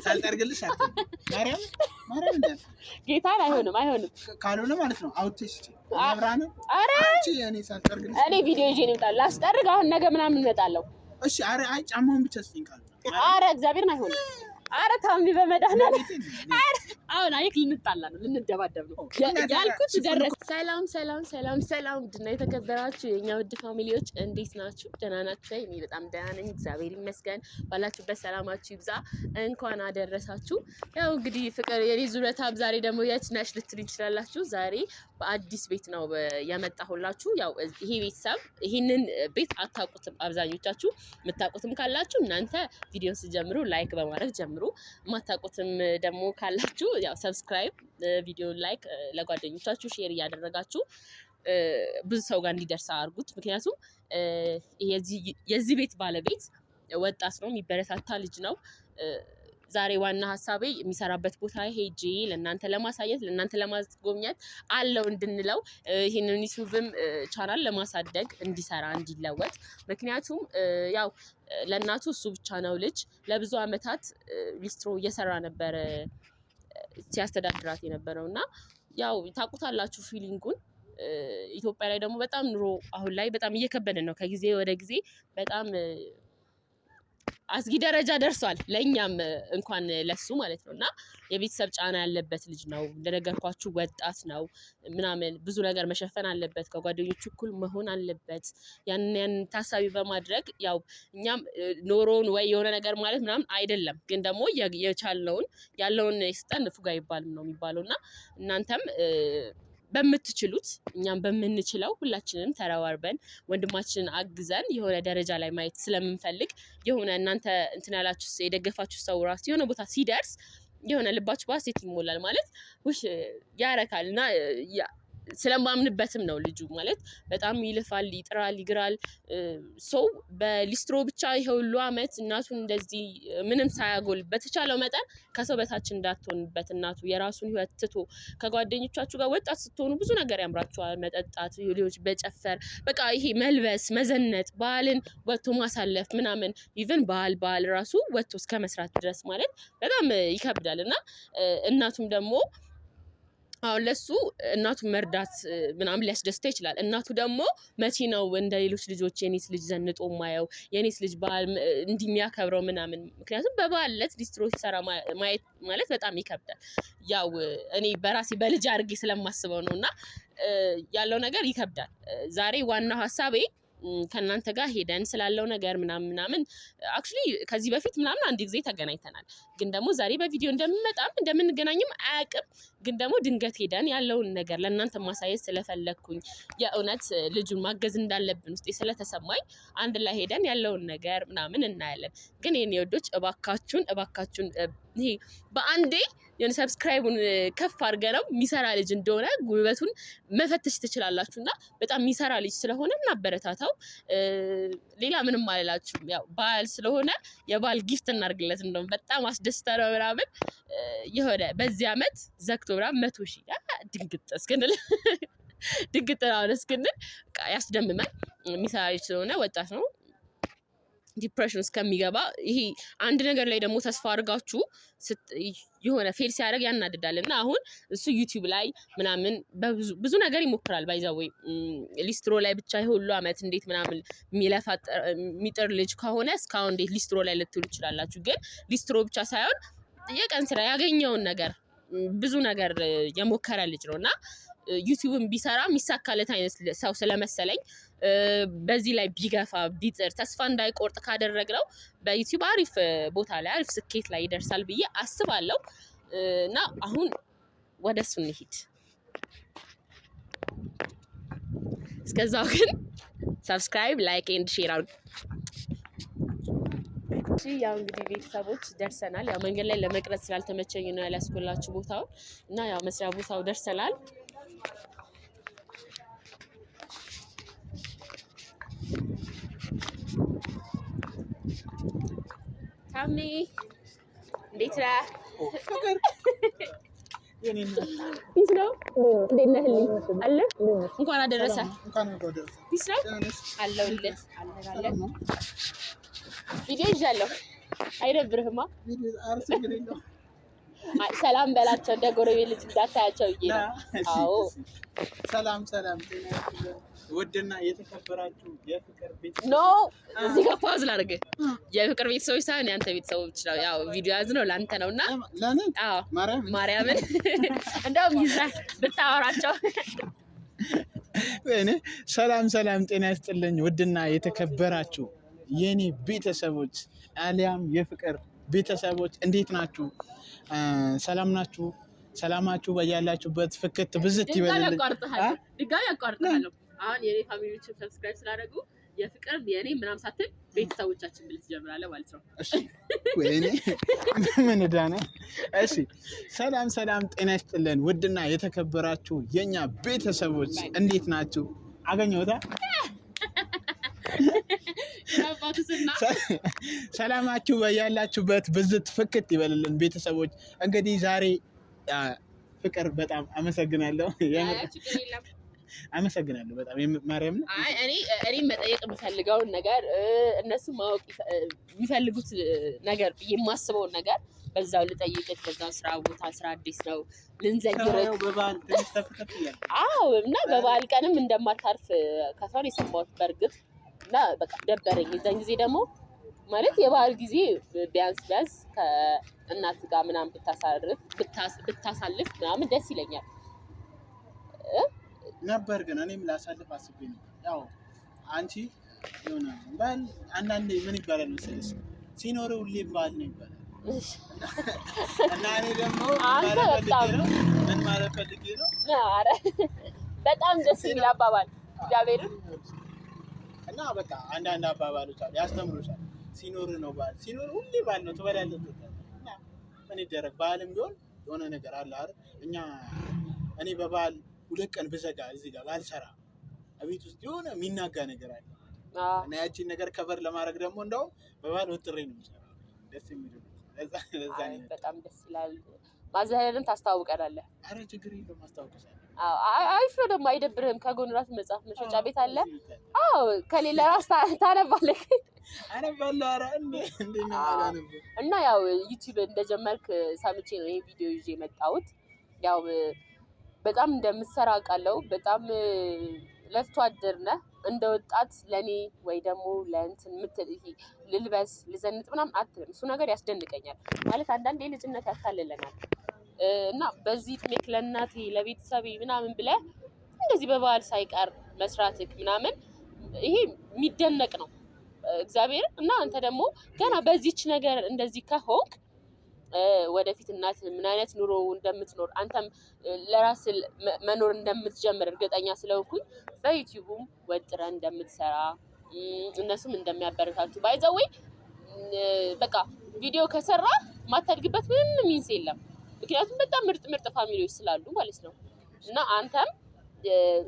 ሳልጠርግልሽ ማርያም ጌታን አይሆንም ካልሆነ ማለት ነው አውጥተሽ አብራነ አረ አንቺ እኔ ሳልጠርግልሽ እኔ ቪዲዮ ይዤ ነው የምጣለው ላስጠርግ አሁን ነገ ምናምን እመጣለሁ እሺ አረ አይ ጫማውን ብቻ ስጥኝ ካል አረ እግዚአብሔርን አይሆንም አረ ታምቢ በመዳና አረ አሁን አይክ ልንጣላ ነው ልንደባደብ ነው ያልኩት ደረሰ ሰላም ድና የተከበራችሁ የኛ ውድ ፋሚሊዎች እንዴት ናችሁ ደህና ናችሁ እኔ በጣም ደህና ነኝ እግዚአብሔር ይመስገን ባላችሁበት ሰላማችሁ ይብዛ እንኳን አደረሳችሁ ያው እንግዲህ ፍቅር የኔ ዙረታ ዛሬ ደግሞ የት ነሽ ልትሉኝ ትችላላችሁ ዛሬ በአዲስ ቤት ነው ያመጣሁላችሁ ያው ይሄ ቤተሰብ ይሄንን ቤት አታውቁትም አብዛኞቻችሁ የምታውቁትም ካላችሁ እናንተ ቪዲዮን ሲጀምሩ ላይክ በማድረግ ጀምሩ ማታውቁትም ደግሞ ካላችሁ ያው ሰብስክራይብ ቪዲዮ ላይክ ለጓደኞቻችሁ ሼር ያደረጋችሁ ብዙ ሰው ጋር እንዲደርስ አድርጉት ምክንያቱም የዚህ ቤት ባለቤት ወጣት ነው የሚበረታታ ልጅ ነው ዛሬ ዋና ሐሳቤ የሚሰራበት ቦታ ሄጄ ለእናንተ ለማሳየት ለእናንተ ለማስጎብኘት አለው እንድንለው ይሄንን ዩቲዩብም ቻናል ለማሳደግ እንዲሰራ እንዲለወጥ ምክንያቱም ያው ለእናቱ እሱ ብቻ ነው ልጅ ለብዙ አመታት ሊስትሮ እየሰራ ነበር ሲያስተዳድራት የነበረውና ያው ታውቁታላችሁ ፊሊንጉን ኢትዮጵያ ላይ ደግሞ በጣም ኑሮ አሁን ላይ በጣም እየከበደ ነው ከጊዜ ወደ ጊዜ በጣም አስጊ ደረጃ ደርሷል ለኛም እንኳን ለሱ ማለት ነውና የቤተሰብ ጫና ያለበት ልጅ ነው እንደነገርኳችሁ ወጣት ነው ምናምን ብዙ ነገር መሸፈን አለበት ከጓደኞቹ እኩል መሆን አለበት ያን ታሳቢ በማድረግ ያው እኛም ኖሮን ወይ የሆነ ነገር ማለት ምናምን አይደለም ግን ደግሞ የቻልነውን ያለውን ይስጠን ንፉግ አይባልም ነው የሚባለውና እናንተም በምትችሉት እኛም በመንችለው ሁላችንም ተረዋርበን ወንድማችንን አግዘን የሆነ ደረጃ ላይ ማየት ስለምንፈልግ የሆነ እናንተ እንትን ያላችሁ የደገፋችሁ ሰው ራስ የሆነ ቦታ ሲደርስ የሆነ ልባችሁ ባሴት ይሞላል ማለት ውሽ ያረካልና ስለማምንበትም ነው ልጁ ማለት በጣም ይልፋል ይጥራል ይግራል ሰው በሊስትሮ ብቻ ይሁሉ አመት እናቱን እንደዚህ ምንም ሳያጎል በተቻለው መጠን ከሰው በታች እንዳትሆንበት እናቱ የራሱን ህይወት ትቶ ከጓደኞቻችሁ ጋር ወጣት ስትሆኑ ብዙ ነገር ያምራችኋል መጠጣት ሌሎች በጨፈር በቃ ይሄ መልበስ መዘነጥ ባህልን ወጥቶ ማሳለፍ ምናምን ኢቭን ባህል ራሱ ወጥቶ እስከ መስራት ድረስ ማለት በጣም ይከብዳልና እናቱም ደግሞ አሁን ለሱ እናቱን መርዳት ምናምን ሊያስደስተው ይችላል እናቱ ደግሞ መቼ ነው እንደሌሎች ልጆች የኔስ ልጅ ዘንጦ ማየው የኔስ ልጅ ባህል እንዲሚያከብረው ምናምን ምክንያቱም በባለት ዲስትሮ ሲሰራ ማየት ማለት በጣም ይከብዳል ያው እኔ በራሴ በልጅ አድርጌ ስለማስበው ነውና ያለው ነገር ይከብዳል ዛሬ ዋና ሐሳቤ ከናንተ ጋር ሄደን ስላለው ነገር ምናምን አክቹሊ ከዚህ በፊት ምናምን አንድ ጊዜ ተገናኝተናል ግን ደግሞ ዛሬ በቪዲዮ እንደምንገናኝም አያውቅም ግን ደግሞ ድንገት ሄደን ያለውን ነገር ለእናንተ ማሳየት ስለፈለኩኝ የእውነት ልጁን ማገዝ እንዳለብን ውስጥ ስለተሰማኝ አንድ ላይ ሄደን ያለውን ነገር ምናምን እናያለን ግን የኔ ወዶች እባካችሁን ይሄ በአንዴ የሆነ ሰብስክራይቡን ከፍ አድርገነው የሚሰራ ልጅ እንደሆነ ጉልበቱን መፈተሽ ትችላላችሁና በጣም የሚሰራ ልጅ ስለሆነ እናበረታታው ሌላ ምንም አልላችሁም ያው ባል ስለሆነ የባል ጊፍት እናርግለት እንደውም በጣም አስደስተረው ምናምን የሆነ በዚህ አመት ዘክቶ ምናምን 100,000 ድንግጥ እስክንል ያስደምማል የሚሰራ ልጅ ስለሆነ ወጣት ነው ዲፕሬሽን እስከሚገባ ይሄ አንድ ነገር ላይ ደግሞ ተስፋ አድርጋችሁ የሆነ ፌል ሲያደርግ ያናድዳልና አሁን እሱ ዩቲዩብ ላይ ምናምን ብዙ ነገር ይሞክራል ባይዛው ሊስትሮ ላይ ብቻ ይሁሉ አመት እንዴት ምናምን የሚጥር ልጅ ከሆነ እስካሁን እንዴት ሊስትሮ ላይ ልትሉ ይችላላችሁ ግን ሊስትሮ ብቻ ሳይሆን የቀን ስራ ያገኘውን ነገር ብዙ ነገር የሞከረ ልጅ ነውና ዩቲዩብን ቢሰራ የሚሳካለት አይነት ሰው ስለመሰለኝ በዚህ ላይ ቢገፋ ቢጥር ተስፋ እንዳይቆርጥ ካደረግነው በዩቲዩብ አሪፍ ቦታ ላይ አሪፍ ስኬት ላይ ይደርሳል ብዬ አስባለሁ እና አሁን ወደሱ እንሂድ እስከዛው ግን ሰብስክራይብ ላይክ ኤንድ ሼር አድርጉ ያው እንግዲህ ቤተሰቦች ደርሰናል ያው መንገድ ላይ ለመቅረጽ ስላልተመቸኝ ነው ያላስቆላችሁ ቦታው እና ያው መስሪያ ቦታው ደርሰናል ታሚ እንዴት ነህ ፍቅር የኔን ቢስ ነው እንዴት ነህ አለ እንኳን አደረሰ ቢስ ነው አለውልህ ቪዲዮ ይዣለሁ አይደብርህማ? ኧረ ችግር የለውም። ሰላም በላቸው እንደ ጎረቤት ልጅ እንዳታያቸው ብዬ ነው። አዎ ሰላም ሰላም፣ ውድና የተከበራችሁ የፍቅር ቤተሰቦች ኖ እዚህ ጋር ፓውዝ ላድርግ። የፍቅር ቤተሰቦች ሳይሆን የአንተ ቤተሰቦች ነው። ያው ቪዲዮ ያዝነው ለአንተ ነው እና ለኔ አዎ ማርያምን እንደውም ይዘህ ብታወራቸው። እኔ ሰላም ሰላም፣ ጤና ይስጥልኝ ውድና የተከበራችሁ የኔ ቤተሰቦች አሊያም የፍቅር ቤተሰቦች እንዴት ናችሁ? ሰላም ናችሁ? ሰላማችሁ በያላችሁበት ፍክት ብዝት ይበልልኝ። ድጋሚ አቋርጥሃለሁ። አሁን የኔ ፋሚሊዎችን ሰብስክራይብ ስላደረጉ የፍቅር የኔ ምናምን ሳትል ቤተሰቦቻችን ብለህ ትጀምራለህ ማለት ነው። እሺ ወይኔ ምን ዳነ? እሺ ሰላም ሰላም፣ ጤና ይስጥልን ውድና የተከበራችሁ የኛ ቤተሰቦች እንዴት ናችሁ? አገኘሁታ ሰላማችሁ በያላችሁበት ብዝት ፍክት ይበልልን ቤተሰቦች። እንግዲህ ዛሬ ፍቅር በጣም አመሰግናለሁ። አመሰግናለሁ በጣም ማርያም ነው። እኔ መጠየቅ የምፈልገውን ነገር እነሱ ማወቅ የሚፈልጉት ነገር ብዬ የማስበውን ነገር በዛው ልጠይቅህ። በዛው ስራ ቦታ ስራ አዲስ ነው ልንዘግርህ። በበዓል ትንሽ ተፍተፍ ይላል። አዎ እና በበዓል ቀንም እንደማታርፍ ከሷን የሰማሁት በእርግጥ እና በቃ ደበረኝ። የዛን ጊዜ ደግሞ ማለት የበዓል ጊዜ ቢያንስ ከእናት ጋር ምናምን ብታሳልፍ ምናምን ደስ ይለኛል ነበር። ግን እኔም ላሳልፍ አስቤ ነበር። ያው አንቺ የሆነ በዓል አንዳንዴ ምን ይባላል መሰለሽ ሲኖር ሁሌ በዓል ነው ይባላል እና እኔ ደግሞ ምን ማለት ፈልጌ ነው? ኧረ በጣም ደስ የሚል አባባል እግዚአብሔርን እና በቃ አንዳንድ አባባሎች አሉ ያስተምሩሻል። ሲኖር ነው በዓል፣ ሲኖር ሁሌ በዓል ነው ትበላለህ እና ምን ይደረግ በዓልም ቢሆን የሆነ ነገር አለ አይደል? እኔ በበዓል 2 ቀን ብዘጋ እዚህ ጋር ባልሰራ ቤት ውስጥ የሆነ የሚናጋ ነገር አለ እና ያቺን ነገር ከበር ለማድረግ ደግሞ እንደውም በበዓል ወጥሬ ነው የምሰራው። ደስ የሚል በጣም ደስ ይላል። ማዘህንም ታስተዋውቀናለህ። ኧረ ችግር የለውም አስታውቅሻለሁ። አሪፍ ነው ደግሞ አይደብርህም። ከጎን ራስ መጽሐፍ መሸጫ ቤት አለ። አዎ ከሌለ ራስ ታነባለህ። አነባለሁ። ኧረ እንዴ ነው አላነበው እና ያው ዩቲዩብ እንደጀመርክ ሰምቼ ነው ይሄ ቪዲዮ ይዤ የመጣሁት። ያው በጣም እንደምትሰራ አውቃለሁ። በጣም ለፍቶ አደር ነህ። እንደ ወጣት ለኔ ወይ ደግሞ ለእንትን ልልበስ ልዘንጥ ምናምን አትልም። እሱ ነገር ያስደንቀኛል። ማለት አንዳንዴ ልጅነት ያታልለናል እና በዚህ እድሜክ ለእናቴ ለቤተሰቤ ምናምን ብለህ እንደዚህ በበዓል ሳይቀር መስራትክ ምናምን ይሄ የሚደነቅ ነው እግዚአብሔር። እና አንተ ደግሞ ገና በዚች ነገር እንደዚህ ከሆንክ ወደፊት እናት ምን አይነት ኑሮ እንደምትኖር አንተም ለራስ መኖር እንደምትጀምር እርግጠኛ ስለሆንኩኝ በዩቲዩብም ወጥረን እንደምትሰራ እነሱም እንደሚያበረታቱ ባይዘዌ በቃ ቪዲዮ ከሰራ ማታድግበት ምንም ሚንስ የለም። ምክንያቱም በጣም ምርጥ ፋሚሊዎች ስላሉ ማለት ነው። እና አንተም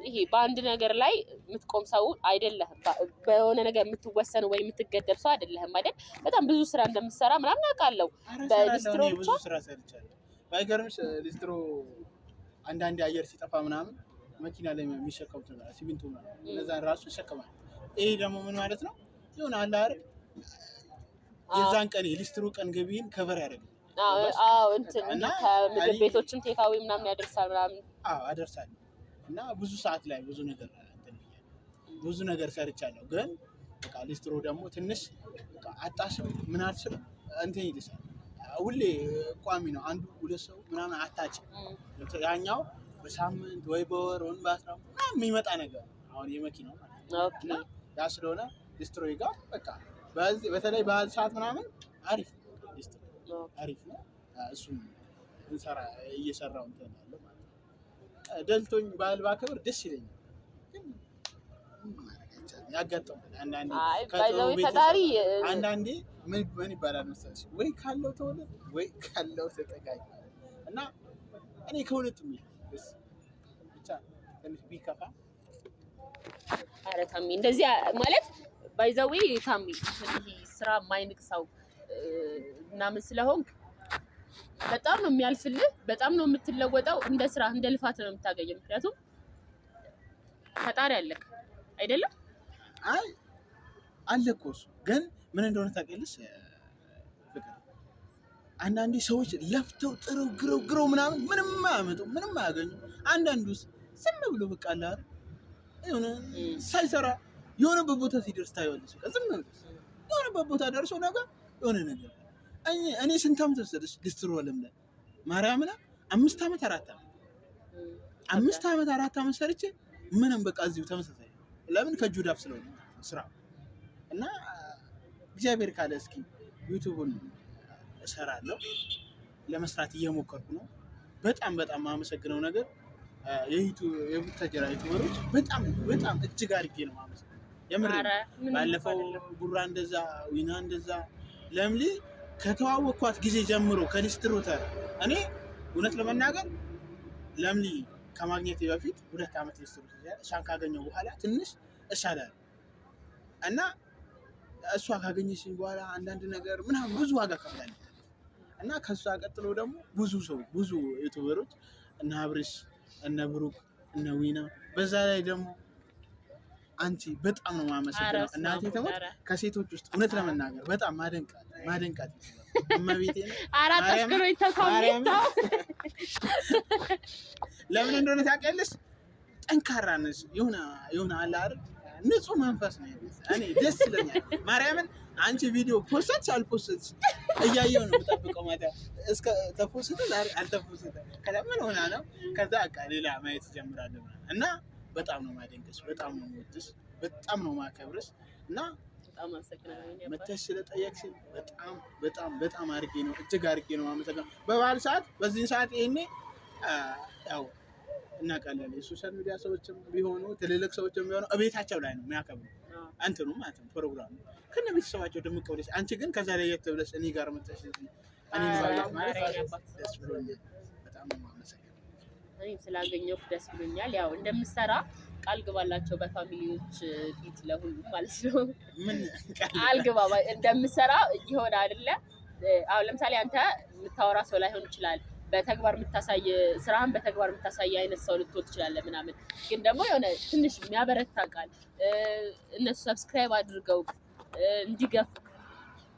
ይሄ በአንድ ነገር ላይ የምትቆም ሰው አይደለህም። በሆነ ነገር የምትወሰን ወይ የምትገደብ ሰው አይደለህም አይደል? በጣም ብዙ ስራ እንደምትሰራ ምናምን አውቃለሁ። በሊስትሮ ብዙ ስራ ሰርቻለሁ። ባይገርምሽ ሊስትሮ አንዳንዴ አየር ሲጠፋ ምናምን መኪና ላይ የሚሸከሙት ሲሚንቶ ምናምን እነዛን ራሱ ይሸከማል። ይሄ ደግሞ ምን ማለት ነው? ይሁን አለ አይደል? የዛን ቀን የሊስትሮ ቀን ገቢን ከቨር ያደርጋል። እንትን ከምግብ ቤቶችም ቴካዊ ምናምን ያደርሳል ምናምን። አደርሳለሁ እና ብዙ ሰዓት ላይ ብዙ ነገር ሰርቻለሁ። ግን በቃ ሊስትሮ ደግሞ ትንሽ በቃ አጣሽም ምን አልሽም እንትን ይልሻል። ሁሌ ቋሚ ነው። 1-2 ሰው ምናምን አታጭም። ያኛው በሳምንት ወይ በወር ወይ በ10 ምናምን የሚመጣ ነገር አሁን የመኪናው ማለት ነው። እና ያ ስለሆነ ሊስትሮ ጋር በቃ በተለይ በዓል ሰዓት ምናምን አሪፍ ነው። ሊስትሮ አሪፍ ነው። እሱም እየሰራው እንትን ያለው ማለት ነው። ደልቶኝ በዓል ባከብር ደስ ይለኛል። ያጋጥማል አንዳንዴ ምን ይባላል መሰለሽ ወይ ካለው ተወለድ ወይ ካለው ተጠጋኝ እና እኔ ከሁለቱም ብቻ ትንሽ ቢከፋ። ኧረ ታሚ እንደዚህ ማለት ባይዘዌ ታሚ ስራ የማይንቅ ሰው ምናምን ስለሆንክ በጣም ነው የሚያልፍልህ። በጣም ነው የምትለወጠው። እንደ ስራ እንደ ልፋት ነው የምታገኘው። ምክንያቱም ፈጣሪ አለክ አይደለም? አይ አለ እኮ እሱ ግን ምን እንደሆነ ታውቂያለሽ? አንዳንዴ ሰዎች ለፍተው ጥረው ግረው ምናምን ምንም አያመጡ ምንም አያገኙ። አንዳንዱስ ዝም ብሎ በቃ አለ አይደል የሆነ ሳይሰራ የሆነበት ቦታ ሲደርስ ታየዋለች። ዝም ብሎ የሆነበት ቦታ ደርሶ ነገር የሆነ ነገር እኔ ስንት ዓመት ወሰደች ሊስትሮ ዓለም ላይ ማርያምን 5 ዓመት 4 ዓመት 5 ዓመት 4 ዓመት ሰርቼ ምንም በቃ እዚሁ ተመሳሳይ ለምን ከጁዳፍ ስለሆነ ስራ እና እግዚአብሔር ካለ እስኪ ዩቲዩብን እሰራለሁ ለመስራት እየሞከርኩ ነው። በጣም ማመሰግነው ነገር የቡታጀራ ዩቲዩበሮች በጣም እጅግ አድርጌ ነው ማመሰግነው። የምር ባለፈው ቡራ እንደዛ ዊና እንደዛ ለምሊ ከተዋወቅኳት ጊዜ ጀምሮ ከሊስትሮተር እኔ እውነት ለመናገር ለምሊ ከማግኘት በፊት 2 ዓመት ሊስትሮተር እሷን ካገኘው በኋላ ትንሽ እሻላለሁ እና እሷ ካገኘችኝ በኋላ አንዳንድ ነገር ምናምን ብዙ ዋጋ ከፍላለች እና ከሷ ቀጥሎ ደግሞ ብዙ ዩቲዩበሮች እነ አብርሽ እነ ብሩክ እነ ዊና በዛ ላይ ደግሞ አንቺ በጣም ነው ማመሰግነው። እናቴ ተሞት ከሴቶች ውስጥ እውነት ለመናገር በጣም ማደንቃት እመቤቴ አራት አሽከሮ ይተካውታ ለምን እንደሆነ ታውቂያለሽ? ጠንካራ ነሽ። የሆነ አለ አይደል ንጹህ መንፈስ ነው። እኔ ደስ ይለኛል ማርያምን። አንቺ ቪዲዮ ፖስትሽ አልፖስትሽ እያየሁ ነው የምጠብቀው ማታ እስከ ተፖስተ አልተፖስተ ከዛ ምን ሆና ነው ከዛ በቃ ሌላ ማየት ጀምራለሁ እና በጣም ነው ማደንቀሽ፣ በጣም ነው የምወድሽ፣ በጣም ነው ማከብርሽ እና በጣም አመሰግናለሁ። መተሽ ስለጠየቅሽኝ በጣም አድርጌ ነው እጅግ አድርጌ ነው ማመሰግነው። በበዓል ሰዓት በዚህ ሰዓት ይሄኔ ያው እናውቃለን የሶሻል ሚዲያ ሰዎችም ቢሆኑ ትልልቅ ሰዎችም ቢሆኑ እቤታቸው ላይ ነው የሚያከብሩ አንተኑ ማለት ነው ፕሮግራሙ ከነ ቤተሰባቸው ድምቅ ብለሽ፣ አንቺ ግን ከዛ ላይ የት ብለሽ እኔ ጋር መጥተሽ እኔን ባላቅ ማለት ደስ ብሎኛል። በጣም ነው የማመሰግነው። እኔም ስላገኘሁ ደስ ብሎኛል። ያው እንደምሰራ ቃል ግባላቸው በፋሚሊዎች ፊት ለሁሉ ማለት ነው። ምን ቃል ግባ እንደምሰራ ይሆን አይደለ? አሁን ለምሳሌ አንተ የምታወራ ሰው ላይሆን ይችላል በተግባር የምታሳይ ስራህን በተግባር የምታሳይ አይነት ሰው ልትሆን ትችላለህ ምናምን። ግን ደግሞ የሆነ ትንሽ የሚያበረታ ቃል እነሱ ሰብስክራይብ አድርገው እንዲገፉ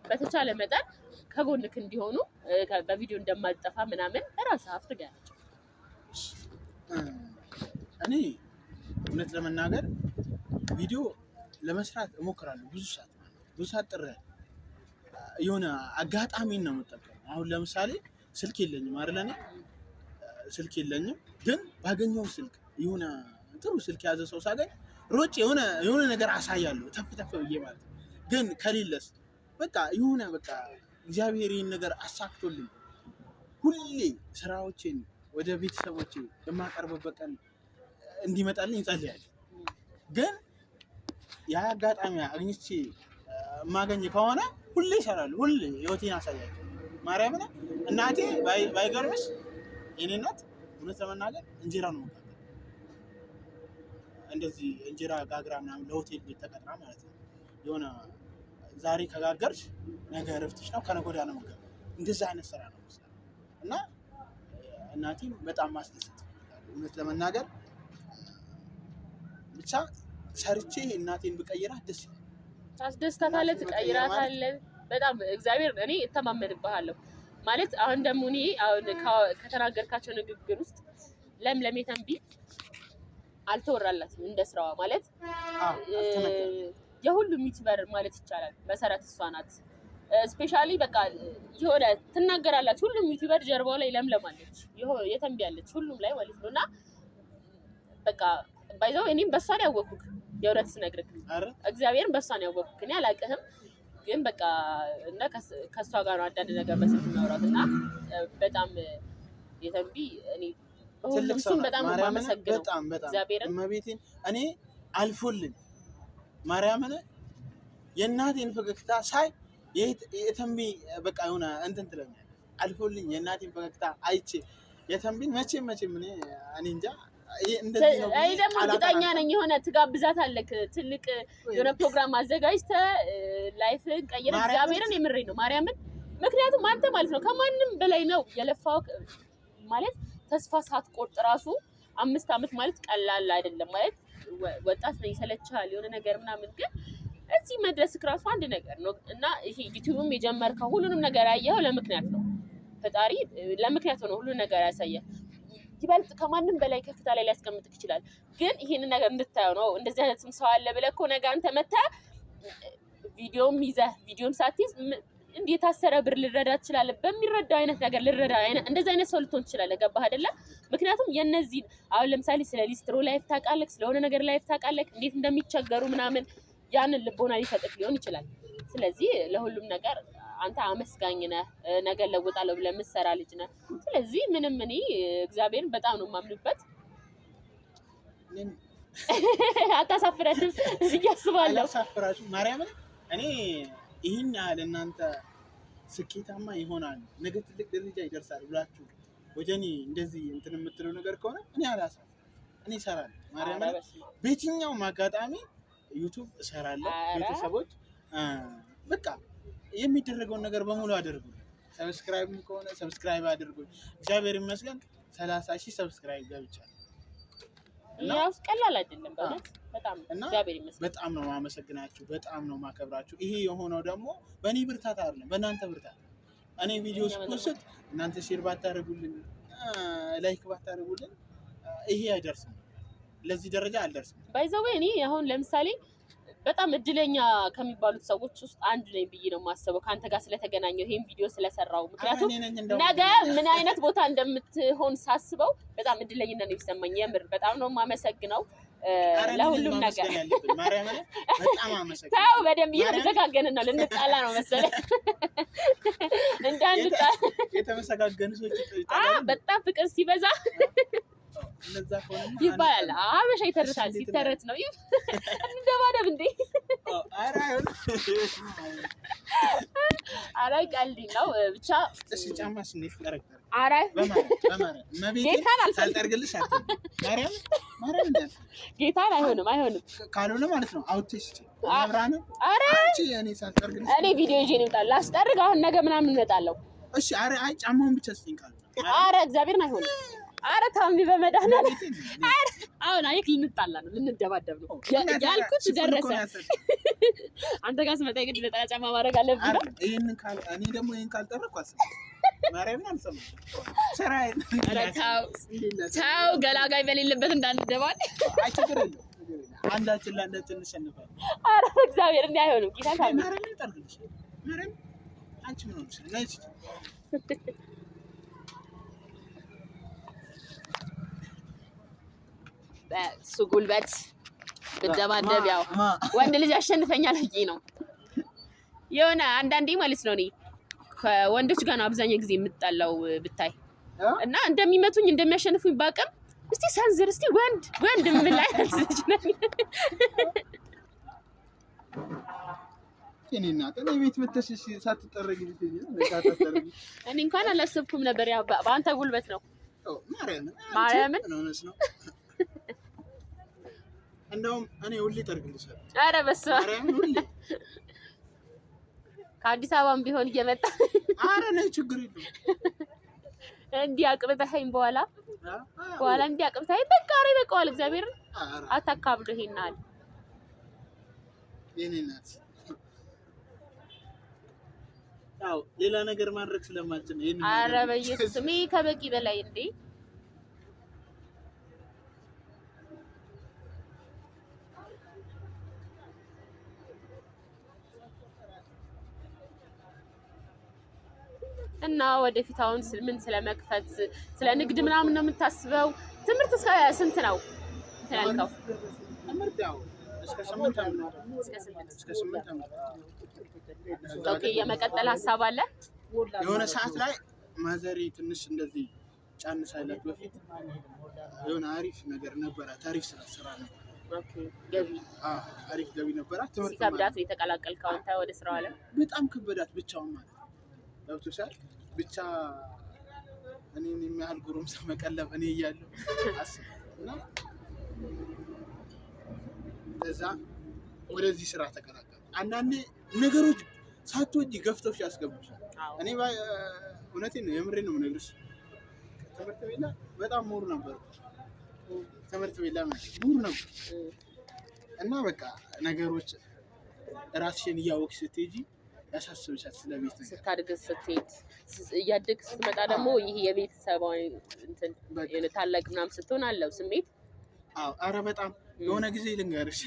በተቻለ መጠን ከጎንክ እንዲሆኑ በቪዲዮ እንደማልጠፋ ምናምን ራስህ አፍርጋለች። እኔ እውነት ለመናገር ቪዲዮ ለመስራት እሞክራለሁ ብዙ ሰዓት ጥሬ የሆነ አጋጣሚን ነው የምጠቀመው። አሁን ለምሳሌ ስልክ የለኝም አይደል? እኔ ስልክ የለኝም፣ ግን ባገኘው ስልክ የሆነ ጥሩ ስልክ ያዘ ሰው ሳገኝ ሮጬ የሆነ ነገር አሳያለሁ ተፍ ብዬ ማለት ነው። ግን ከሌለስ በቃ እግዚአብሔር ይህን ነገር አሳክቶልኝ ሁሌ ስራዎቼን ወደ ቤተሰቦቼ የማቀርብበት ቀን እንዲመጣልኝ እጸልያለሁ። ግን ያ አጋጣሚ አግኝቼ የማገኝ ከሆነ ሁሌ እሰራለሁ፣ ሁሌ ህይወቴን አሳያለሁ። ማርያምን እናቴ ባይገርምሽ የኔ እናት እውነት ለመናገር እንጀራ ነው መጋገር። እንደዚህ እንጀራ ጋግራ ምናምን ለሆቴል ቤት ተቀጥራ ማለት ነው። የሆነ ዛሬ ከጋገርሽ ነገ እረፍትሽ ነው፣ ከነገ ወዲያ ነው መጋገር። እንደዛ አይነት ስራ ነው የምሰራው እና እናቴም በጣም ማስደሰት እፈልጋለሁ። እውነት ለመናገር ብቻ ሰርቼ እናቴን ብቀይራት ደስ ይላል። ታስደስታታለህ፣ ትቀይራታለህ። በጣም እግዚአብሔር እኔ እተማመንብሃለሁ ማለት አሁን ደግሞ እኔ አሁን ከተናገርካቸው ንግግር ውስጥ ለምለም ተንቢ አልተወራላትም እንደ ስራዋ ማለት የሁሉም ዩቲዩበር ማለት ይቻላል መሰረት እሷ ናት። ስፔሻሊ በቃ የሆነ ትናገራላችሁ። ሁሉም ዩቲዩበር ጀርባው ላይ ለምለም አለች፣ የተንቢ አለች ሁሉም ላይ ማለት ነው። እና በቃ ባይዘው እኔም በሷ ነው ያወቅኩት። የእውነት ስነግርህ እግዚአብሔርን በሷ ነው ያወቅኩት። እኔ አላውቅህም ግን በቃ እና ከሷ ጋር ነው አንዳንድ ነገር በስልክ እናወራት እና በጣም የተንቢ እኔ በሁሉም ስም በጣም ማመሰግነው እግዚአብሔርን እመቤቴን እኔ አልፎልኝ ማርያምን የእናቴን ፈገግታ ሳይ የተንቢ በቃ የሆነ እንትን ትለኛለች። አልፎልኝ የእናቴን ፈገግታ አይቼ የተንቢን መቼም እኔ እንጃ እንደዚህ ነው። አይ ደግሞ እርግጠኛ ነኝ የሆነ ትጋብዛታለህ። ትልቅ የሆነ ፕሮግራም አዘጋጅተህ ላይፍን ቀይረህ እግዚአብሔርን የምሬን ነው ማርያምን። ምክንያቱም አንተ ማለት ነው ከማንም በላይ ነው የለፋው ማለት ተስፋ ሳትቆርጥ ራሱ 5 ዓመት ማለት ቀላል አይደለም ማለት ወጣት ነው ይሰለቻል የሆነ ነገር ምናምን። ግን እዚህ መድረስክ ራሱ አንድ ነገር ነው እና ይሄ ዩቲዩብም የጀመርከው ሁሉንም ነገር ያየኸው ለምክንያት ነው። ፈጣሪ ለምክንያት ነው ሁሉ ነገር ያሳያል። ይበልጥ ከማንም በላይ ከፍታ ላይ ሊያስቀምጥክ ይችላል። ግን ይሄንን ነገር እንድታየው ነው። እንደዚህ አይነት ሰው አለ ብለህ እኮ ነገ አንተ መተህ ቪዲዮም ይዘህ ቪዲዮም ሳትይዝ እንዴት የታሰረ ብር ልረዳ ትችላለህ? በሚረዳው አይነት ነገር ልረዳ እንደዚህ አይነት ሰው ልትሆን ትችላለህ። ገባህ አይደለ? ምክንያቱም የነዚህ አሁን ለምሳሌ ስለ ሊስትሮ ላይፍ ታውቃለህ፣ ስለሆነ ነገር ላይፍ ታውቃለህ፣ እንዴት እንደሚቸገሩ ምናምን ያንን ልቦና ሊሰጥክ ሊሆን ይችላል። ስለዚህ ለሁሉም ነገር አንተ አመስጋኝ ነህ። ነገር ለውጣለሁ ብለህ የምትሰራ ልጅ ነህ። ስለዚህ ምንም እኔ እግዚአብሔርን በጣም ነው የማምንበት። አታሳፍረንም ብዬ አስባለሁ። አላሳፍራችሁ ማርያምን። እኔ ይህን ያህል እናንተ ስኬታማ ይሆናል ነገ ትልቅ ደረጃ ይደርሳል ብላችሁ ወደ እኔ እንደዚህ እንትን የምትለው ነገር ከሆነ እኔ አላሳፍራችሁ። እኔ እሰራለሁ ማርያምን። በየትኛውም አጋጣሚ ዩቱብ እሰራለሁ። ቤተሰቦች በቃ የሚደረገውን ነገር በሙሉ አድርጉ። ሰብስክራይብ ከሆነ ሰብስክራይብ አድርጉ። እግዚአብሔር ይመስገን 30,000 ሰብስክራይብ ገብቻለሁ። ያው ቀላል አይደለም በእውነት በጣም እግዚአብሔር ይመስገን። በጣም ነው ማመሰግናችሁ፣ በጣም ነው ማከብራችሁ። ይሄ የሆነው ደግሞ በእኔ ብርታት አይደለም፣ በእናንተ ብርታት። እኔ ቪዲዮ ስፖስት እናንተ ሼር ባታደርጉልን፣ ላይክ ባታደርጉልን ይሄ አይደርስም፣ ለዚህ ደረጃ አልደርስም። ባይዘው እኔ አሁን ለምሳሌ በጣም እድለኛ ከሚባሉት ሰዎች ውስጥ አንድ ነኝ ብዬ ነው የማስበው ከአንተ ጋር ስለተገናኘው ይሄን ቪዲዮ ስለሰራው። ምክንያቱም ነገ ምን አይነት ቦታ እንደምትሆን ሳስበው በጣም እድለኝነት ነው የሚሰማኝ። የምር በጣም ነው የማመሰግነው ለሁሉም ነገር። በጣም አመሰግናለሁ። ታው በደንብ እየተዘጋገንን ነው። ልንጣላ ነው መሰለኝ እንዳንጣ የተመሰጋገኑ ሰዎች በጣም ፍቅር ሲበዛ ይባላል። አበሻ ይተርታል። ሲተረት ነው እንደባደብ እንዴ? ኧረ ቀልድ ነው ብቻ። እሺ ጫማሽ እንዴት ተረከረ? ኧረ ጌታን አልጠርግልሽ ማርያም እንዳል ጌታን አይሆንም ካልሆነ ማለት ነው አውጥተሽ አብራን። ኧረ እኔ ሳልጠርግልሽ እኔ ቪዲዮ ይዤ ነው የምጣለው። ላስጠርግ አሁን ነገ ምናምን እመጣለሁ። እሺ አይ ጫማውን ብቻ ስጪኝ ካለ ኧረ እግዚአብሔርን አይሆንም። ኧረ ታምቢ በመድኃኒዓለም አሁን አይክ ልንጣላ ነው፣ ልንደባደብ ነው ያልኩት ደረሰ። አንተ ጋር ስመጣ የግድ ነጠላ ጫማ ማድረግ አለብኝ ነው። እኔ ደግሞ ይሄን ካልጠረኩ ማርያምን አልሰማም። ሰራይ ተው ገላጋይ በሌለበት እንዳንደባል። አይ ችግር የለውም አንዳችን ለአንዳችን እንሸንፋለን። ኧረ እግዚአብሔር እንዲህ አይሆንም። ጌታ ታምቢ ማርያምን ጠርግልሽ ማርያም አንቺ ምን ሆነሽ ነሽ? በሱ ጉልበት ብደባደብ ያው ወንድ ልጅ ያሸንፈኛል ብዬ ነው። የሆነ አንዳንዴ ማለት ነው እኔ ከወንዶች ጋር ነው አብዛኛው ጊዜ የምጣላው ብታይ እና እንደሚመቱኝ እንደሚያሸንፉኝ ባቅም እስቲ ሰንዝር እስቲ ወንድ ምን ላይ ልጅ ነኝ እኔና እኔ ቤት መተሽሽ ሳትጠረጊ እኔ እንኳን አላሰብኩም ነበር። ያው በአንተ ጉልበት ነው። ማርያምን ነው እንደውም እኔ ሁሌ ጠርግልሻለሁ። ኧረ በስመ አብ ከአዲስ አበባም ቢሆን እየመጣ ኧረ ነይ ችግር የለውም። እንዲህ አቅብተኸኝ በኋላ እንዲህ አቅብተኸኝ በቃ ኧረ ይበቃዋል። እግዚአብሔርን አታካብዶ ይሄናል የኔ እናት። አዎ ሌላ ነገር ማድረግ ስለማልችል ነው ይሄን። ኧረ በኢየሱስ ስሜ ከበቂ በላይ እንዴ! እና ወደፊት አሁን ምን ስለመክፈት ስለ ንግድ ምናምን ነው የምታስበው? ትምህርት እስከ ስንት ነው ያልከው? ትምህርት ያው እስከ 8 ዓመት ነው። እስከ 8 ዓመት ኦኬ። የመቀጠል ሀሳብ አለ? የሆነ ሰዓት ላይ ማዘሪ ትንሽ እንደዚህ ጫን ሳይላት በፊት የሆነ አሪፍ ነገር ነበረ። ታሪፍ ስራ ነበር። ኦኬ። ገቢ አሪፍ ገቢ ነበረ። ትምህርት ከብዳት ነው የተቀላቀልከው አንተ ወደ ስራው አለ? በጣም ከበዳት ብቻውን ማለት ገብቶሻል። ብቻ እኔን የሚያህል ጉሩምሳ መቀለብ እኔ እያለሁ አስብ እና ለዛ ወደዚህ ስራ ተቀላቀል። አንዳንዴ ነገሮች ሳትወጂ ገፍተው ያስገቡሻል። እኔ እውነቴን ነው የምሬን ነው የምነግርሽ። ትምህርት ቤት ላይ በጣም ሙሉ ነበር። ትምህርት ቤት ላይ ሙሉ ነበር እና በቃ ነገሮች ራስሽን እያወቅሽ ስትሄጂ ያሳስብሻል። ስለቤት ስታድግ ስትሄድ እያደግህ ስትመጣ ደግሞ ይሄ የቤተሰባዊ እንትን ታላቅ ምናምን ስትሆን አለው ስሜት። አዎ ኧረ በጣም የሆነ ጊዜ ልንገርሽ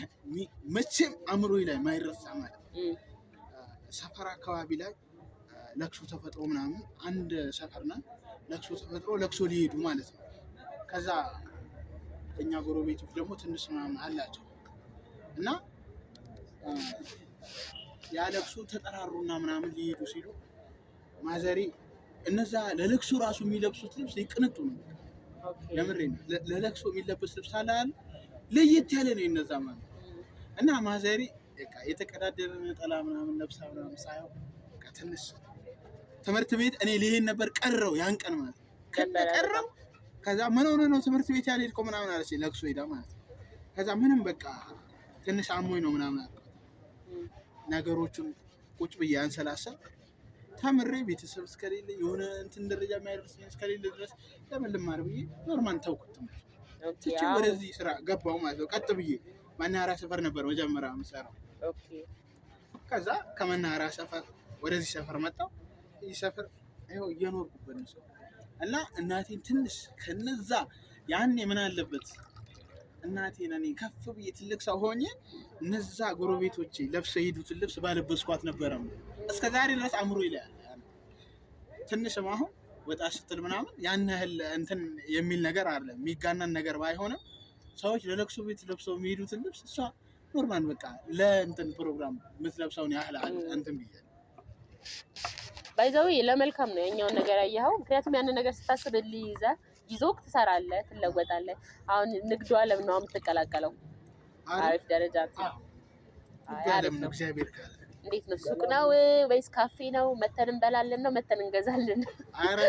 መቼም አእምሮዬ ላይ ማይረሳ ማለት ሰፈር አካባቢ ላይ ለቅሶ ተፈጥሮ ምናምን አንድ ሰፈር ነን ለቅሶ ተፈጥሮ ለቅሶ ሊሄዱ ማለት ነው። ከዛ እኛ ጎረቤቶች ደግሞ ትንሽ ምናምን አላቸው እና ያለቅሱ ተጠራሩና ምናምን ሊሄዱ ሲሉ ማዘሬ እነዛ ለለቅሶ ራሱ የሚለብሱት ልብስ ቅንጡ ነው። ለምሬን ለለቅሶ የሚለበስ ልብስ አለ ለየት ያለ ነው እነዛ ማለት እና ማዘሬ በቃ የተቀዳደረ ነጠላ ምናምን ለብሳ ምናምን ሳይሆን በቃ ትንሽ ትምህርት ቤት እኔ ልሄድ ነበር ቀረው ያን ቀን ማለት ቀረው። ከዛ ምን ሆነ ነው ትምህርት ቤት ያልሄድከው ምናምን አለች ለቅሶ ሄዳ ማለት ከዛ ምንም በቃ ትንሽ አሞኝ ነው ምናምን አልኳት። ነገሮቹን ቁጭ ብዬ አንሰላሰል ተምሬ ቤተሰብ እስከሌለ የሆነ እንትን ደረጃ የሚያደርሰኝ እስከሌለ ድረስ ለምን ልማር ብዬ ኖርማል ተውኩት። ትቼ ወደዚህ ስራ ገባሁ ማለት ነው። ቀጥ ብዬ መናኸሪያ ሰፈር ነበር መጀመሪያ የምሰራው። ከዛ ከመናኸሪያ ሰፈር ወደዚህ ሰፈር መጣሁ። ይህ ሰፈር ይኸው እየኖርኩበት ነው እና እናቴን ትንሽ ከነዛ ያኔ ምን አለበት እናቴን እኔ ከፍ ብዬ ትልቅ ሰው ሆኜ እነዛ ጎረቤቶቼ ለብሰው የሄዱትን ልብስ ባለበስኳት ነበረ እስከ ዛሬ ድረስ አእምሮ ይላል። ትንሽም አሁን ወጣ ስትል ምናምን ያን ያህል እንትን የሚል ነገር አለ የሚጋናን ነገር ባይሆንም ሰዎች ለለቅሶ ቤት ለብሰው የሚሄዱትን ልብስ እሷ ኖርማል በቃ ለእንትን ፕሮግራም የምትለብሰውን ያህል እንትን ብዬ ባይዘው ለመልካም ነው የኛውን ነገር ያየኸው። ምክንያቱም ያንን ነገር ስታስብ ይዞክ ትሰራለህ፣ ትለወጣለህ። አሁን ንግዱ ዓለም ነው የምትቀላቀለው። አሪፍ ደረጃ ነው። እግዚአብሔር ካለ እንዴት ነው? ሱቅ ነው ወይስ ካፌ ነው? መተን እንበላለን ነው መተን እንገዛለን? አረ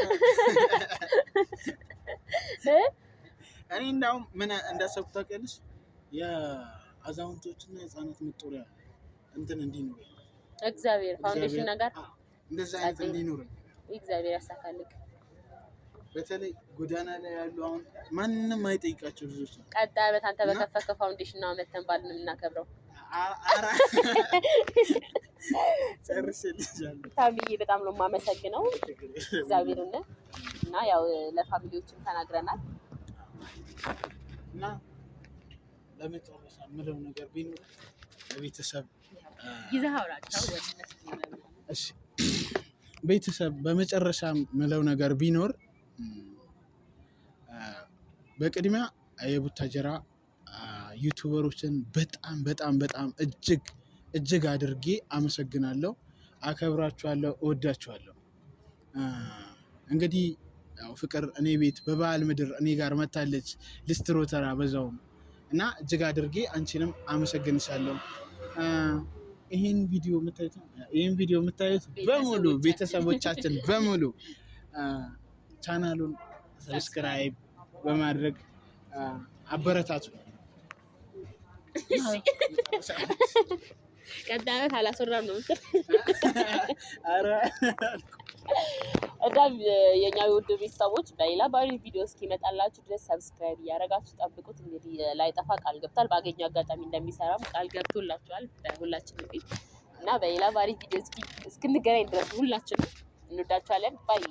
እኔ እንደውም ምን እንዳሰብኩ ታውቂያለሽ? የአዛውንቶችና የህፃናት መጦሪያ እንትን እንዲኖር እግዚአብሔር ፋውንዴሽን ነገር እንደዛ አይነት እንዲኖር እግዚአብሔር ያሳካልክ። በተለይ ጎዳና ላይ ያሉ አሁን ማንንም አይጠይቃቸው ልጆች ነው። ቀጣይ ዓመት አንተ በከፈከው ፋውንዴሽን ነው መተን ባልን የምናከብረው። አራ ጨርሼልሻለሁ። ታሚዬ በጣም ነው የማመሰግነው እግዚአብሔርን እና ያው ለፋሚሊዎችም ተናግረናል እና ለመጨረሻ የምለው ነገር ቢኖር ለቤተሰብ ይዘህ አውራቸው እሺ ቤተሰብ በመጨረሻ የምለው ነገር ቢኖር በቅድሚያ የቡታጀራ ዩቲዩበሮችን በጣም በጣም በጣም እጅግ አድርጌ አመሰግናለሁ፣ አከብራችኋለሁ፣ እወዳችኋለሁ። እንግዲህ ያው ፍቅር እኔ ቤት በበዓል ምድር እኔ ጋር መታለች ሊስትሮ ተራ በዛውም እና እጅግ አድርጌ አንቺንም አመሰግንሻለሁ። ይህን ቪዲዮ የምታዩት በሙሉ ቤተሰቦቻችን በሙሉ ቻናሉን ሰብስክራይብ በማድረግ አበረታቱ። ቀጣይ ዓመት አላስወራም ነው እንዴ? አረ በጣም የኛ ውድ ቤተሰቦች በሌላ ባሪ ቪዲዮ እስኪመጣላችሁ ድረስ ሰብስክራይብ እያደረጋችሁ ጠብቁት። እንግዲህ ላይጠፋ ቃል ገብቷል። ባገኘው አጋጣሚ እንደሚሰራም ቃል ገብቶላችኋል ሁላችንም ፊት እና በሌላ ባሪ ቪዲዮ እስክንገናኝ ድረስ ሁላችንም እንወዳችኋለን። ባይ